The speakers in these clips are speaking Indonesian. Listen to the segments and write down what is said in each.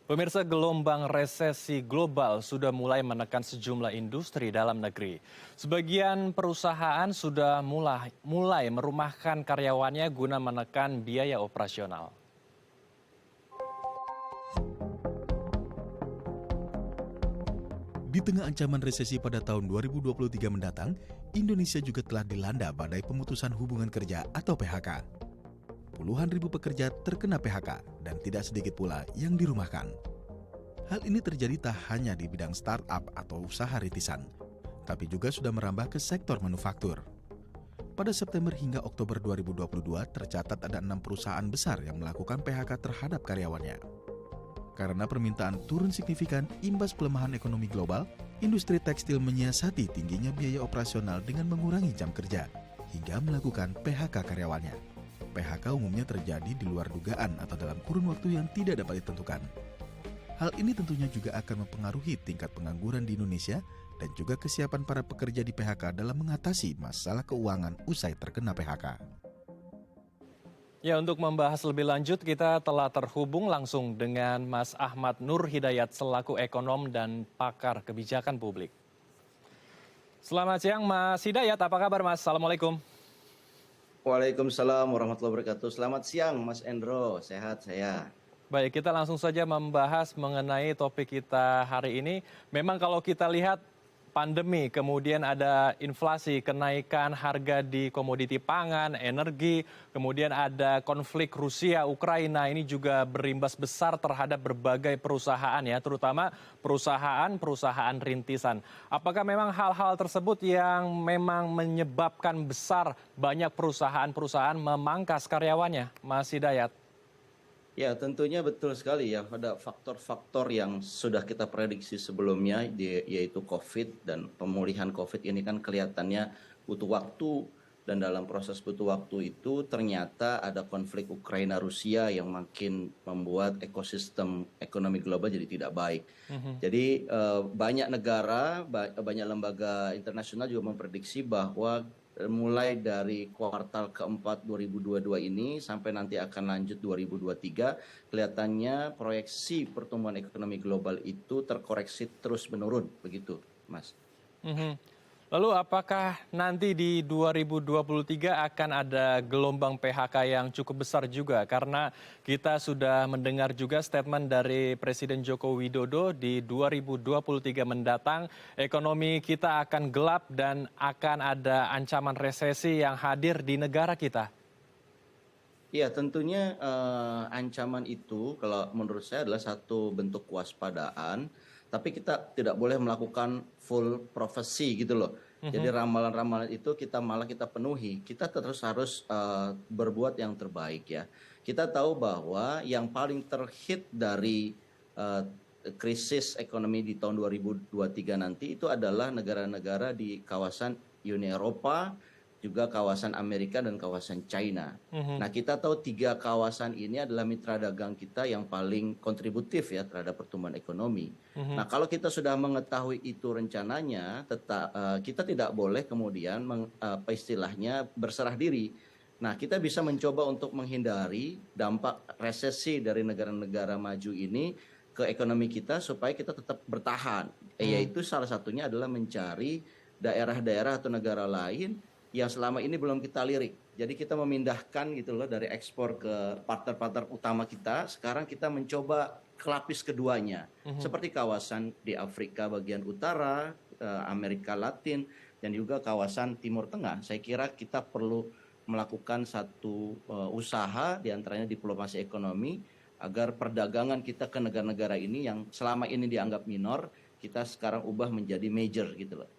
Pemirsa, gelombang resesi global sudah mulai menekan sejumlah industri dalam negeri. Sebagian perusahaan sudah mulai merumahkan karyawannya guna menekan biaya operasional. Di tengah ancaman resesi pada tahun 2023 mendatang, Indonesia juga telah dilanda badai pemutusan hubungan kerja atau PHK. Puluhan ribu pekerja terkena PHK dan tidak sedikit pula yang dirumahkan. Hal ini terjadi tak hanya di bidang startup atau usaha rintisan, tapi juga sudah merambah ke sektor manufaktur. Pada September hingga Oktober 2022 tercatat ada 6 perusahaan besar yang melakukan PHK terhadap karyawannya. Karena permintaan turun signifikan imbas pelemahan ekonomi global, industri tekstil menyiasati tingginya biaya operasional dengan mengurangi jam kerja hingga melakukan PHK karyawannya. PHK umumnya terjadi di luar dugaan atau dalam kurun waktu yang tidak dapat ditentukan. Hal ini tentunya juga akan mempengaruhi tingkat pengangguran di Indonesia dan juga kesiapan para pekerja di PHK dalam mengatasi masalah keuangan usai terkena PHK. Ya, untuk membahas lebih lanjut kita telah terhubung langsung dengan Mas Ahmad Nur Hidayat selaku ekonom dan pakar kebijakan publik. Selamat siang Mas Hidayat, apa kabar Mas? Assalamualaikum. Waalaikumsalam warahmatullahi wabarakatuh. Selamat siang Mas Endro, sehat saya. Baik, kita langsung saja membahas mengenai topik kita hari ini. Memang kalau kita lihat pandemi, kemudian ada inflasi, kenaikan harga di komoditi pangan, energi, kemudian ada konflik Rusia-Ukraina, ini juga berimbas besar terhadap berbagai perusahaan ya, terutama perusahaan rintisan. Apakah memang hal-hal tersebut yang memang menyebabkan besar banyak perusahaan-perusahaan memangkas karyawannya, Mas Hidayat? Ya, tentunya betul sekali ya, pada faktor-faktor yang sudah kita prediksi sebelumnya, yaitu COVID dan pemulihan COVID ini kan kelihatannya butuh waktu, dan dalam proses butuh waktu itu ternyata ada konflik Ukraina-Rusia yang makin membuat ekosistem ekonomi global jadi tidak baik. Jadi banyak negara, banyak lembaga internasional juga memprediksi bahwa mulai dari kuartal keempat 2022 ini sampai nanti akan lanjut 2023, kelihatannya proyeksi pertumbuhan ekonomi global itu terkoreksi terus menurun, begitu Mas. Lalu apakah nanti di 2023 akan ada gelombang PHK yang cukup besar juga? Karena kita sudah mendengar juga statement dari Presiden Joko Widodo di 2023 mendatang, ekonomi kita akan gelap dan akan ada ancaman resesi yang hadir di negara kita. Ya, tentunya ancaman itu kalau menurut saya adalah satu bentuk kewaspadaan, tapi kita tidak boleh melakukan full prophecy gitu loh. Jadi ramalan-ramalan itu malah kita penuhi. Kita terus harus berbuat yang terbaik ya. Kita tahu bahwa yang paling terhit dari krisis ekonomi di tahun 2023 nanti itu adalah negara-negara di kawasan Uni Eropa, juga kawasan Amerika dan kawasan China. Nah, kita tahu 3 kawasan ini adalah mitra dagang kita yang paling kontributif ya terhadap pertumbuhan ekonomi. Nah, kalau kita sudah mengetahui itu rencananya, kita tidak boleh kemudian istilahnya berserah diri. Nah, kita bisa mencoba untuk menghindari dampak resesi dari negara-negara maju ini ke ekonomi kita supaya kita tetap bertahan. Yaitu salah satunya adalah mencari daerah-daerah atau negara lain yang selama ini belum kita lirik. Jadi kita memindahkan gitu loh dari ekspor ke partner-partner utama kita. Sekarang kita mencoba ke lapis keduanya. Seperti kawasan di Afrika bagian utara, Amerika Latin, dan juga kawasan Timur Tengah. Saya kira kita perlu melakukan satu usaha, diantaranya diplomasi ekonomi, agar perdagangan kita ke negara-negara ini yang selama ini dianggap minor, kita sekarang ubah menjadi major gitu loh.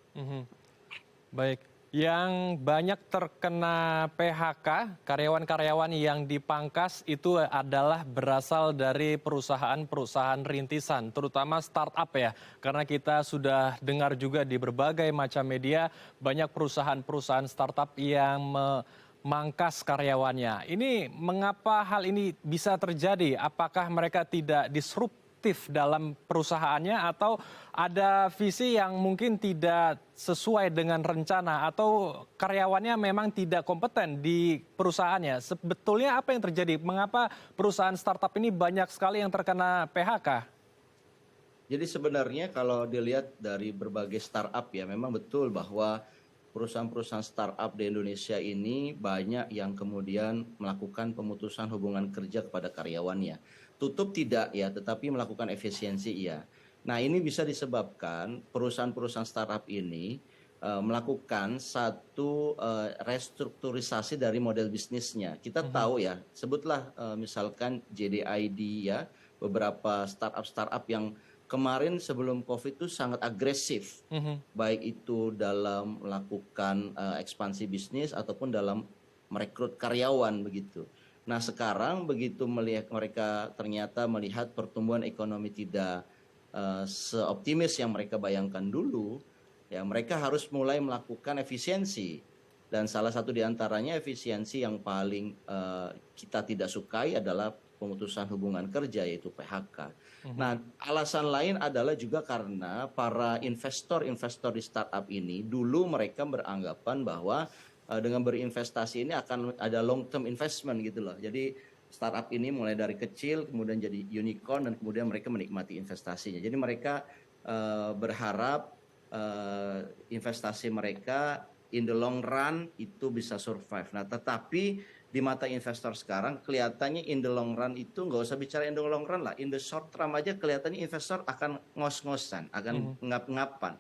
Baik. Yang banyak terkena PHK, karyawan-karyawan yang dipangkas itu adalah berasal dari perusahaan-perusahaan rintisan, terutama startup ya. Karena kita sudah dengar juga di berbagai macam media, banyak perusahaan-perusahaan startup yang memangkas karyawannya. Ini mengapa hal ini bisa terjadi? Apakah mereka tidak disruptif dalam perusahaannya atau ada visi yang mungkin tidak sesuai dengan rencana atau karyawannya memang tidak kompeten di perusahaannya? Sebetulnya apa yang terjadi? Mengapa perusahaan startup ini banyak sekali yang terkena PHK? Jadi sebenarnya kalau dilihat dari berbagai startup ya, memang betul bahwa perusahaan-perusahaan startup di Indonesia ini banyak yang kemudian melakukan pemutusan hubungan kerja kepada karyawannya. Tutup tidak ya, tetapi melakukan efisiensi iya. Nah, ini bisa disebabkan perusahaan-perusahaan startup ini melakukan satu restrukturisasi dari model bisnisnya. Kita Mhm, tahu ya, sebutlah misalkan JDID ya, beberapa startup-startup yang kemarin sebelum COVID itu sangat agresif, mhm, baik itu dalam melakukan ekspansi bisnis ataupun dalam merekrut karyawan begitu. Nah, sekarang begitu melihat mereka ternyata melihat pertumbuhan ekonomi tidak seoptimis yang mereka bayangkan dulu, ya mereka harus mulai melakukan efisiensi. Dan salah satu di antaranya efisiensi yang paling kita tidak sukai adalah pemutusan hubungan kerja, yaitu PHK. mhm, Nah, alasan lain adalah juga karena para investor-investor di startup ini dulu mereka beranggapan bahwa dengan berinvestasi ini akan ada long term investment gitu loh. Jadi startup ini mulai dari kecil kemudian jadi unicorn dan kemudian mereka menikmati investasinya. Jadi mereka berharap investasi mereka in the long run itu bisa survive. Nah, tetapi di mata investor sekarang kelihatannya in the long run itu nggak usah bicara in the long run lah, in the short term aja kelihatannya investor akan ngos-ngosan, akan mhm, ngap-ngapan.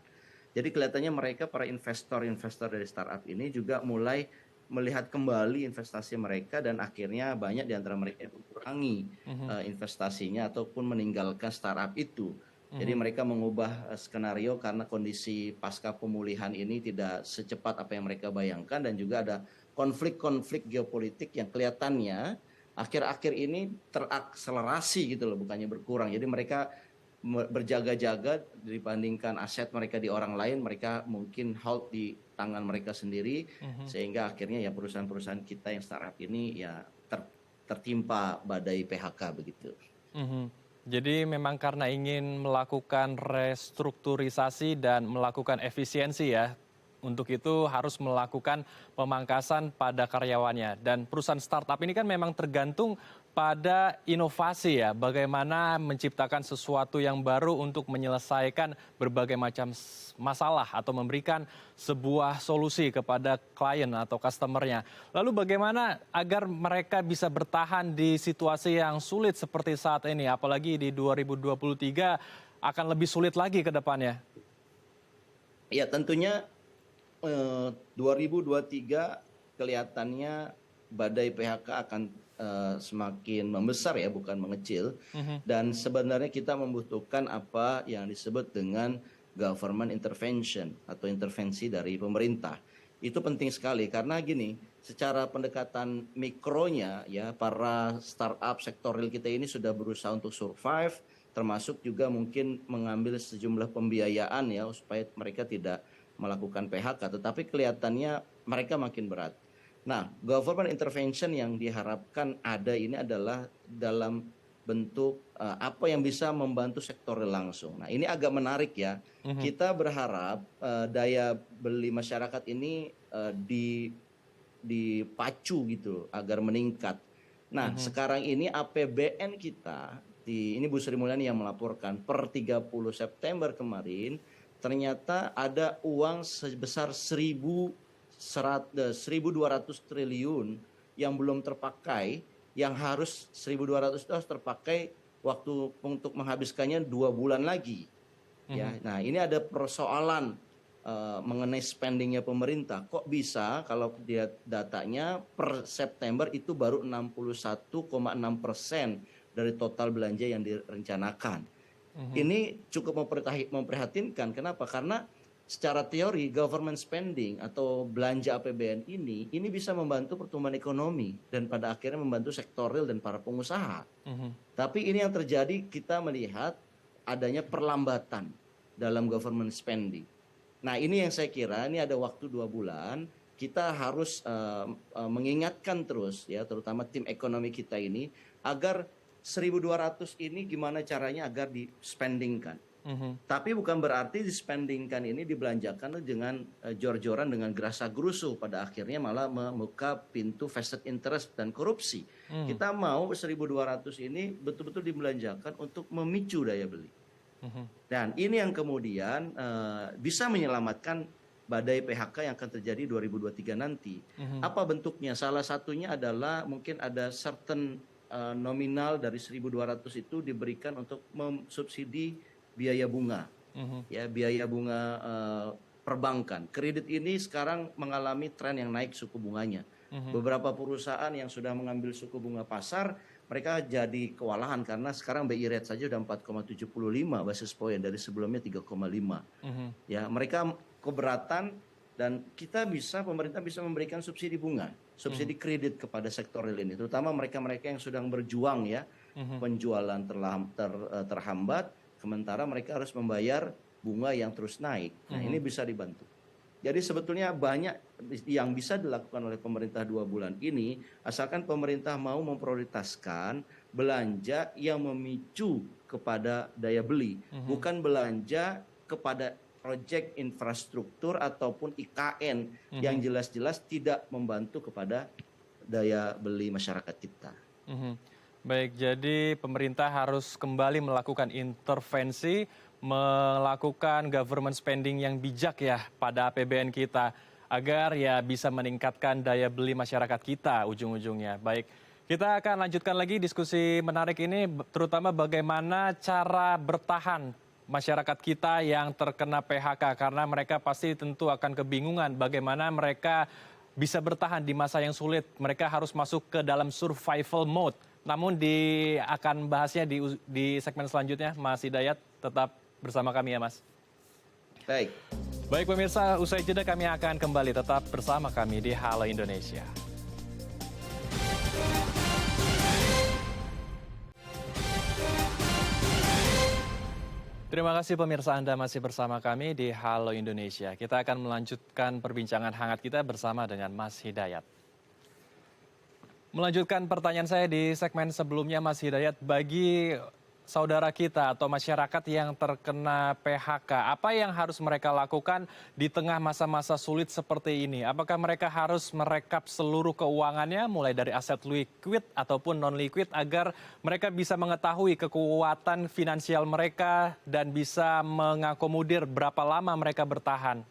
Jadi kelihatannya mereka para investor-investor dari startup ini juga mulai melihat kembali investasi mereka dan akhirnya banyak di antara mereka yang mengurangi mhm, investasinya ataupun meninggalkan startup itu. Jadi mhm, mereka mengubah skenario karena kondisi pasca pemulihan ini tidak secepat apa yang mereka bayangkan dan juga ada konflik-konflik geopolitik yang kelihatannya akhir-akhir ini terakselerasi gitu loh, bukannya berkurang. Jadi mereka berjaga-jaga dibandingkan aset mereka di orang lain, mereka mungkin hold di tangan mereka sendiri mhm, sehingga akhirnya ya perusahaan-perusahaan kita yang startup ini ya tertimpa badai PHK begitu. mhm. Jadi memang karena ingin melakukan restrukturisasi dan melakukan efisiensi ya, untuk itu harus melakukan pemangkasan pada karyawannya. Dan perusahaan startup ini kan memang tergantung pada inovasi ya, bagaimana menciptakan sesuatu yang baru untuk menyelesaikan berbagai macam masalah atau memberikan sebuah solusi kepada klien atau customer-nya. Lalu bagaimana agar mereka bisa bertahan di situasi yang sulit seperti saat ini, apalagi di 2023 akan lebih sulit lagi ke depannya? Ya tentunya 2023 kelihatannya badai PHK akan semakin membesar ya, bukan mengecil. Mhm, Dan sebenarnya kita membutuhkan apa yang disebut dengan government intervention atau intervensi dari pemerintah. Itu penting sekali karena gini, secara pendekatan mikronya ya para startup sektor real kita ini sudah berusaha untuk survive, termasuk juga mungkin mengambil sejumlah pembiayaan ya supaya mereka tidak melakukan PHK, tetapi kelihatannya mereka makin berat. Nah, government intervention yang diharapkan ada ini adalah dalam bentuk apa yang bisa membantu sektor langsung. Nah, ini agak menarik ya. mhm, Kita berharap daya beli masyarakat ini dipacu gitu agar meningkat. Nah, mhm, sekarang ini APBN kita ini Bu Sri Mulyani yang melaporkan per 30 September kemarin ternyata ada uang sebesar 1.200 triliun yang belum terpakai, yang harus 1.200 itu harus terpakai waktu untuk menghabiskannya 2 bulan lagi. Ya, mhm, nah ini ada persoalan mengenai spendingnya pemerintah. Kok bisa kalau lihat datanya per September itu baru 61,6% dari total belanja yang direncanakan. mhm, Ini cukup memprihatinkan. Kenapa? Karena secara teori government spending atau belanja APBN ini bisa membantu pertumbuhan ekonomi dan pada akhirnya membantu sektor real dan para pengusaha. mhm, Tapi ini yang terjadi, kita melihat adanya perlambatan dalam government spending. Nah, ini yang saya kira ini ada waktu 2 bulan, kita harus mengingatkan terus ya, terutama tim ekonomi kita ini agar 1.200 ini gimana caranya agar dispendingkan. mhm, Tapi bukan berarti dispendingkan ini dibelanjakan dengan jor-joran dengan gerasa-gerusu, pada akhirnya malah membuka pintu vested interest dan korupsi. mhm, Kita mau 1.200 ini betul-betul dibelanjakan untuk memicu daya beli. Dan ini yang kemudian bisa menyelamatkan badai PHK yang akan terjadi 2023 nanti. Apa bentuknya? Salah satunya adalah mungkin ada certain nominal dari 1.200 itu diberikan untuk mensubsidi biaya bunga. Ya, biaya bunga perbankan. Kredit ini sekarang mengalami tren yang naik suku bunganya. Beberapa perusahaan yang sudah mengambil suku bunga pasar, mereka jadi kewalahan karena sekarang BI rate saja sudah 4,75 basis point dari sebelumnya 3,5. Ya, mereka keberatan dan pemerintah bisa memberikan subsidi bunga, subsidi kredit kepada sektor real ini, terutama mereka-mereka yang sedang berjuang ya, penjualan terhambat, sementara mereka harus membayar bunga yang terus naik. Nah, ini bisa dibantu. Jadi sebetulnya banyak yang bisa dilakukan oleh pemerintah 2 bulan ini, asalkan pemerintah mau memprioritaskan belanja yang memicu kepada daya beli, bukan belanja kepada proyek infrastruktur ataupun IKN yang jelas-jelas tidak membantu kepada daya beli masyarakat kita. Baik, jadi pemerintah harus kembali melakukan intervensi, melakukan government spending yang bijak ya pada APBN kita agar ya bisa meningkatkan daya beli masyarakat kita ujung-ujungnya. Baik, kita akan lanjutkan lagi diskusi menarik ini terutama bagaimana cara bertahan masyarakat kita yang terkena PHK karena mereka pasti tentu akan kebingungan bagaimana mereka bisa bertahan di masa yang sulit. Mereka harus masuk ke dalam survival mode. Namun akan bahasnya di segmen selanjutnya, Mas Hidayat tetap bersama kami ya Mas. Baik. Baik pemirsa, usai jeda kami akan kembali tetap bersama kami di Halo Indonesia. Terima kasih pemirsa Anda masih bersama kami di Halo Indonesia. Kita akan melanjutkan perbincangan hangat kita bersama dengan Mas Hidayat. Melanjutkan pertanyaan saya di segmen sebelumnya Mas Hidayat, bagi saudara kita atau masyarakat yang terkena PHK, apa yang harus mereka lakukan di tengah masa-masa sulit seperti ini? Apakah mereka harus merekap seluruh keuangannya mulai dari aset liquid ataupun non-liquid agar mereka bisa mengetahui kekuatan finansial mereka dan bisa mengakomodir berapa lama mereka bertahan?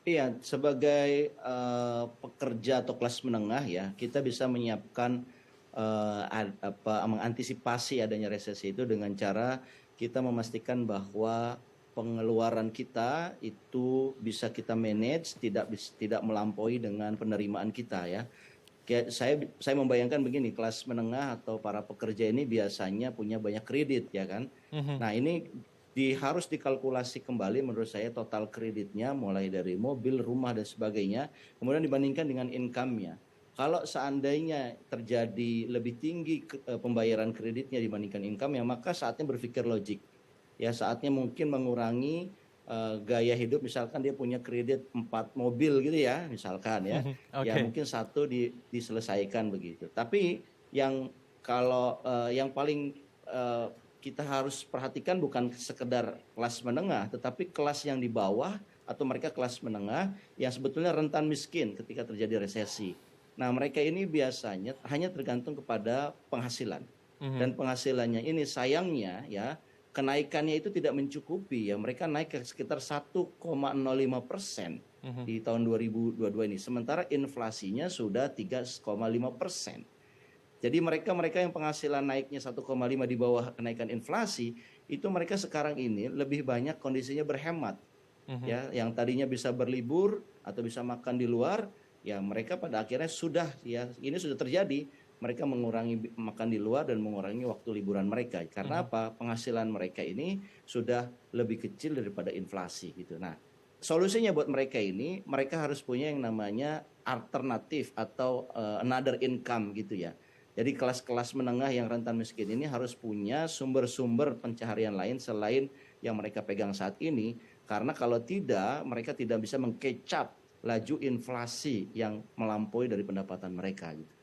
Iya, sebagai pekerja atau kelas menengah ya, kita bisa menyiapkan mengantisipasi adanya resesi itu dengan cara kita memastikan bahwa pengeluaran kita itu bisa kita manage, tidak melampaui dengan penerimaan kita ya. Saya membayangkan begini, kelas menengah atau para pekerja ini biasanya punya banyak kredit ya kan. Nah, ini harus dikalkulasi kembali menurut saya total kreditnya mulai dari mobil, rumah dan sebagainya, kemudian dibandingkan dengan income-nya. Kalau seandainya terjadi lebih tinggi pembayaran kreditnya dibandingkan income-nya, maka saatnya berpikir logik. Ya, saatnya mungkin mengurangi gaya hidup, misalkan dia punya kredit 4 mobil gitu ya, misalkan ya. Ya mungkin 1 diselesaikan begitu. Tapi yang paling kita harus perhatikan bukan sekedar kelas menengah, tetapi kelas yang di bawah atau mereka kelas menengah yang sebetulnya rentan miskin ketika terjadi resesi. Nah, mereka ini biasanya hanya tergantung kepada penghasilan. Dan penghasilannya ini sayangnya ya, kenaikannya itu tidak mencukupi ya. Mereka naik ke sekitar 1,05% di tahun 2022 ini. Sementara inflasinya sudah 3,5%. Jadi mereka yang penghasilan naiknya 1,5 di bawah kenaikan inflasi, itu mereka sekarang ini lebih banyak kondisinya berhemat. Ya, yang tadinya bisa berlibur atau bisa makan di luar, ya mereka pada akhirnya ini sudah terjadi, mereka mengurangi makan di luar dan mengurangi waktu liburan mereka. Karena apa? Penghasilan mereka ini sudah lebih kecil daripada inflasi gitu. Nah, solusinya buat mereka ini, mereka harus punya yang namanya alternatif atau another income gitu ya. Jadi kelas-kelas menengah yang rentan miskin ini harus punya sumber-sumber pencaharian lain selain yang mereka pegang saat ini. Karena kalau tidak, mereka tidak bisa mengkecap laju inflasi yang melampaui dari pendapatan mereka gitu.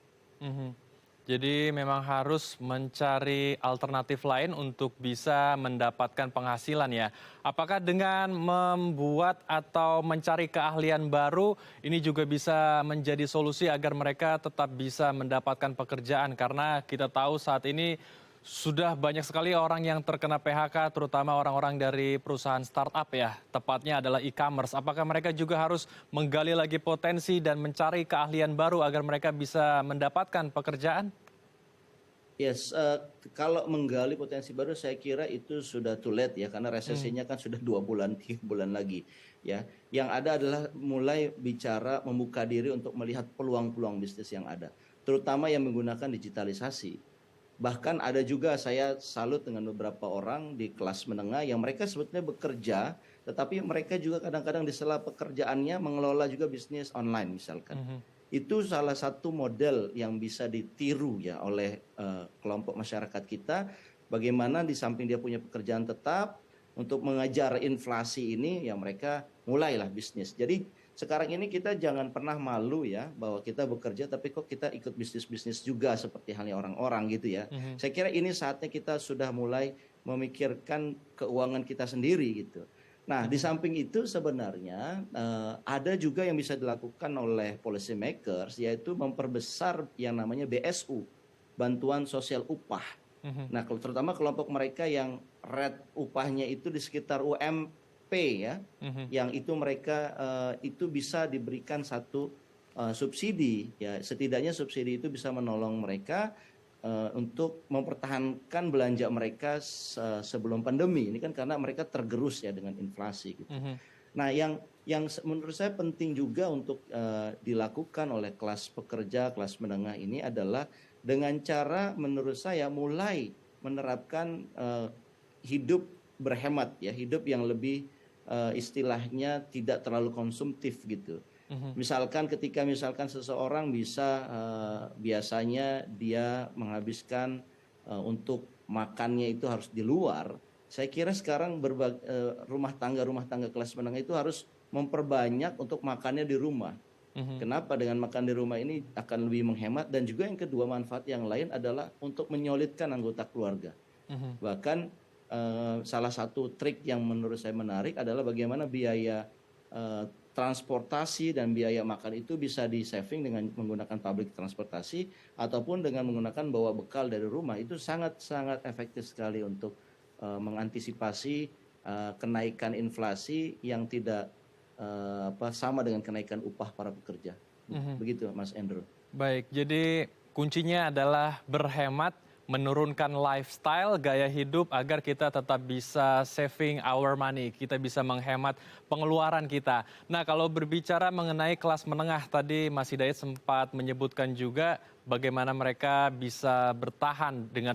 Jadi memang harus mencari alternatif lain untuk bisa mendapatkan penghasilan ya. Apakah dengan membuat atau mencari keahlian baru ini juga bisa menjadi solusi agar mereka tetap bisa mendapatkan pekerjaan? Karena kita tahu saat ini Sudah banyak sekali orang yang terkena PHK, terutama orang-orang dari perusahaan startup ya, tepatnya adalah e-commerce. Apakah mereka juga harus menggali lagi potensi dan mencari keahlian baru agar mereka bisa mendapatkan pekerjaan? Yes, kalau menggali potensi baru saya kira itu sudah too late ya, karena resesinya kan sudah 2 bulan, 3 bulan lagi ya. Yang ada adalah mulai bicara membuka diri untuk melihat peluang-peluang bisnis yang ada, terutama yang menggunakan digitalisasi. Bahkan ada juga saya salut dengan beberapa orang di kelas menengah yang mereka sebetulnya bekerja, tetapi mereka juga kadang-kadang di sela pekerjaannya mengelola juga bisnis online misalkan. Itu salah satu model yang bisa ditiru ya oleh kelompok masyarakat kita. Bagaimana di samping dia punya pekerjaan tetap, untuk mengejar inflasi ini ya mereka mulailah bisnis. Jadi sekarang ini kita jangan pernah malu ya bahwa kita bekerja tapi kok kita ikut bisnis-bisnis juga seperti halnya orang-orang gitu ya. Saya kira ini saatnya kita sudah mulai memikirkan keuangan kita sendiri gitu. Nah, di samping itu sebenarnya ada juga yang bisa dilakukan oleh policy makers, yaitu memperbesar yang namanya BSU, bantuan sosial upah. Nah, terutama kelompok mereka yang rate upahnya itu di sekitar UMP ya, yang itu mereka itu bisa diberikan satu subsidi ya, setidaknya subsidi itu bisa menolong mereka untuk mempertahankan belanja mereka sebelum pandemi. Ini kan karena mereka tergerus ya dengan inflasi gitu. Nah, yang menurut saya penting juga untuk dilakukan oleh kelas pekerja, kelas menengah ini adalah dengan cara menurut saya mulai menerapkan hidup berhemat ya, hidup yang lebih istilahnya tidak terlalu konsumtif gitu. Misalkan ketika seseorang bisa biasanya dia menghabiskan untuk makannya itu harus di luar. Saya kira sekarang rumah tangga kelas menengah itu harus memperbanyak untuk makannya di rumah. Kenapa? Dengan makan di rumah ini akan lebih menghemat, dan juga yang kedua manfaat yang lain adalah untuk menyolidkan anggota keluarga. Bahkan salah satu trik yang menurut saya menarik adalah bagaimana biaya transportasi dan biaya makan itu bisa di-saving dengan menggunakan public transportasi ataupun dengan menggunakan bawa bekal dari rumah. Itu sangat-sangat efektif sekali untuk mengantisipasi kenaikan inflasi yang tidak sama dengan kenaikan upah para pekerja. Begitu Mas Andrew. Baik, jadi kuncinya adalah berhemat, menurunkan lifestyle, gaya hidup agar kita tetap bisa saving our money, kita bisa menghemat pengeluaran kita. Nah, kalau berbicara mengenai kelas menengah tadi Mas Hidayat sempat menyebutkan juga bagaimana mereka bisa bertahan dengan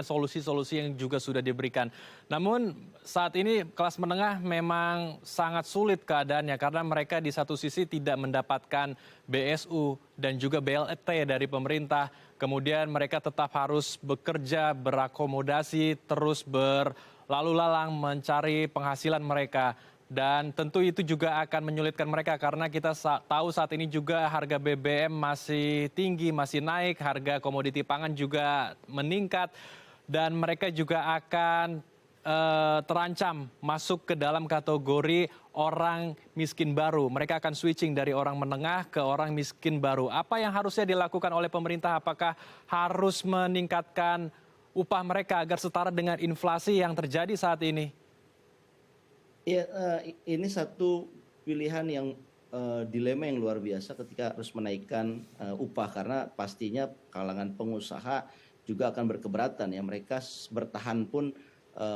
solusi-solusi yang juga sudah diberikan. Namun saat ini kelas menengah memang sangat sulit keadaannya karena mereka di satu sisi tidak mendapatkan BSU dan juga BLT dari pemerintah. Kemudian mereka tetap harus bekerja, berakomodasi, terus berlalu lalang mencari penghasilan mereka. Dan tentu itu juga akan menyulitkan mereka karena kita tahu saat ini juga harga BBM masih tinggi, masih naik, harga komoditi pangan juga meningkat. Dan mereka juga akan terancam masuk ke dalam kategori orang miskin baru. Mereka akan switching dari orang menengah ke orang miskin baru. Apa yang harusnya dilakukan oleh pemerintah? Apakah harus meningkatkan upah mereka agar setara dengan inflasi yang terjadi saat ini? Ya, ini satu pilihan yang dilema yang luar biasa ketika harus menaikkan upah, karena pastinya kalangan pengusaha juga akan berkeberatan ya, mereka bertahan pun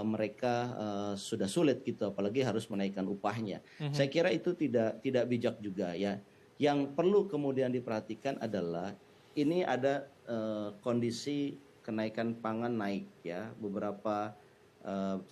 mereka sudah sulit gitu, apalagi harus menaikkan upahnya. Saya kira itu tidak bijak juga ya. Yang perlu kemudian diperhatikan adalah ini ada kondisi kenaikan pangan naik ya, beberapa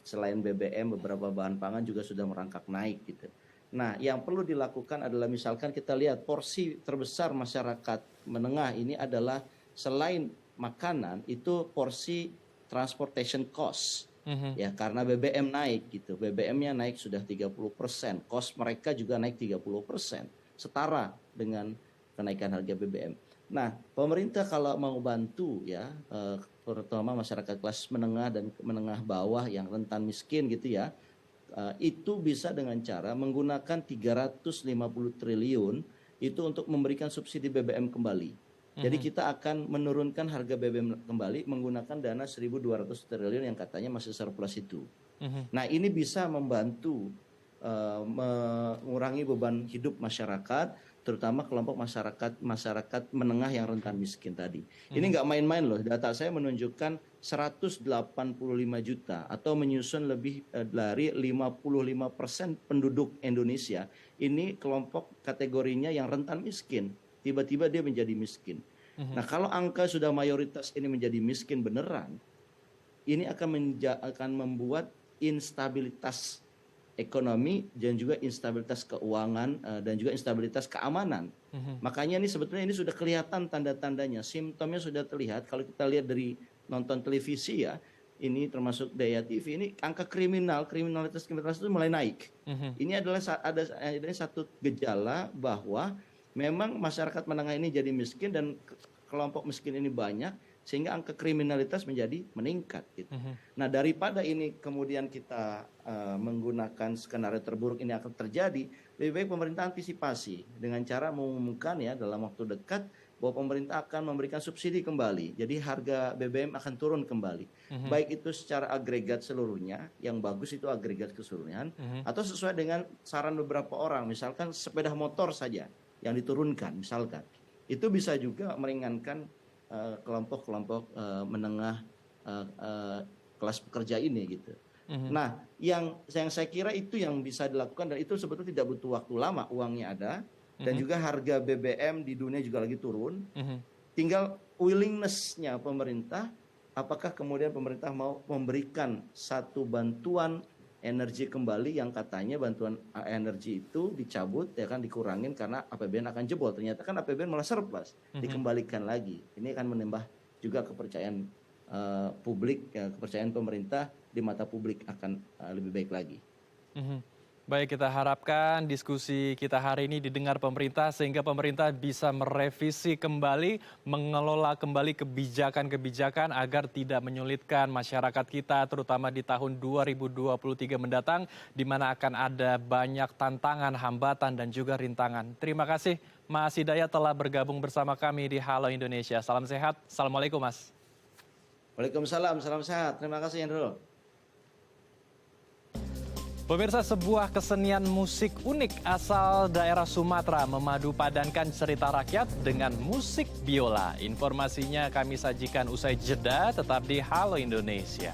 selain BBM beberapa bahan pangan juga sudah merangkak naik gitu. Nah, yang perlu dilakukan adalah misalkan kita lihat porsi terbesar masyarakat menengah ini adalah selain makanan itu porsi transportation cost. Ya, karena BBM naik gitu. BBM-nya naik sudah 30%, cost mereka juga naik 30%, setara dengan kenaikan harga BBM. Nah, pemerintah kalau mau bantu ya, terutama masyarakat kelas menengah dan menengah bawah yang rentan miskin gitu ya, itu bisa dengan cara menggunakan 350 triliun itu untuk memberikan subsidi BBM kembali. Jadi kita akan menurunkan harga BBM kembali menggunakan dana 1.200 triliun yang katanya masih surplus itu. Nah, ini bisa membantu mengurangi beban hidup masyarakat, terutama kelompok masyarakat menengah yang rentan miskin tadi. Ini nggak main-main loh. Data saya menunjukkan 185 juta atau menyusun lebih dari 55% penduduk Indonesia. Ini kelompok kategorinya yang rentan miskin. Tiba-tiba dia menjadi miskin. Nah, kalau angka sudah mayoritas ini menjadi miskin beneran, ini akan membuat instabilitas ekonomi dan juga instabilitas keuangan dan juga instabilitas keamanan. Makanya ini sebetulnya ini sudah kelihatan tanda-tandanya, simptomnya sudah terlihat. Kalau kita lihat dari nonton televisi ya, ini termasuk Daya TV, ini angka kriminalitas itu mulai naik. Ini adalah ada satu gejala bahwa memang masyarakat menengah ini jadi miskin dan kelompok miskin ini banyak, sehingga angka kriminalitas menjadi meningkat. Gitu. Nah, daripada ini kemudian kita menggunakan skenario terburuk ini akan terjadi, lebih baik pemerintah antisipasi dengan cara mengumumkan ya dalam waktu dekat bahwa pemerintah akan memberikan subsidi kembali. Jadi harga BBM akan turun kembali. Baik itu secara agregat seluruhnya, yang bagus itu agregat keseluruhan, atau sesuai dengan saran beberapa orang, misalkan sepeda motor saja yang diturunkan misalkan. Itu bisa juga meringankan kelompok-kelompok menengah kelas pekerja ini gitu. Nah, yang saya kira itu yang bisa dilakukan dan itu sebetulnya tidak butuh waktu lama, uangnya ada dan juga harga BBM di dunia juga lagi turun. Tinggal willingness-nya pemerintah, apakah kemudian pemerintah mau memberikan satu bantuan energi kembali yang katanya bantuan energi itu dicabut ya kan, dikurangin karena APBN akan jebol. Ternyata kan APBN malah surplus, dikembalikan lagi. Ini akan menambah juga kepercayaan publik, ya, kepercayaan pemerintah di mata publik akan lebih baik lagi. Baik, kita harapkan diskusi kita hari ini didengar pemerintah sehingga pemerintah bisa merevisi kembali, mengelola kembali kebijakan-kebijakan agar tidak menyulitkan masyarakat kita terutama di tahun 2023 mendatang di mana akan ada banyak tantangan, hambatan dan juga rintangan. Terima kasih Mas Hidayat telah bergabung bersama kami di Halo Indonesia. Salam sehat. Assalamualaikum Mas. Waalaikumsalam, salam sehat. Terima kasih Andro. Pemirsa, sebuah kesenian musik unik asal daerah Sumatera memadu padankan cerita rakyat dengan musik biola. Informasinya kami sajikan usai jeda, tetap di Halo Indonesia.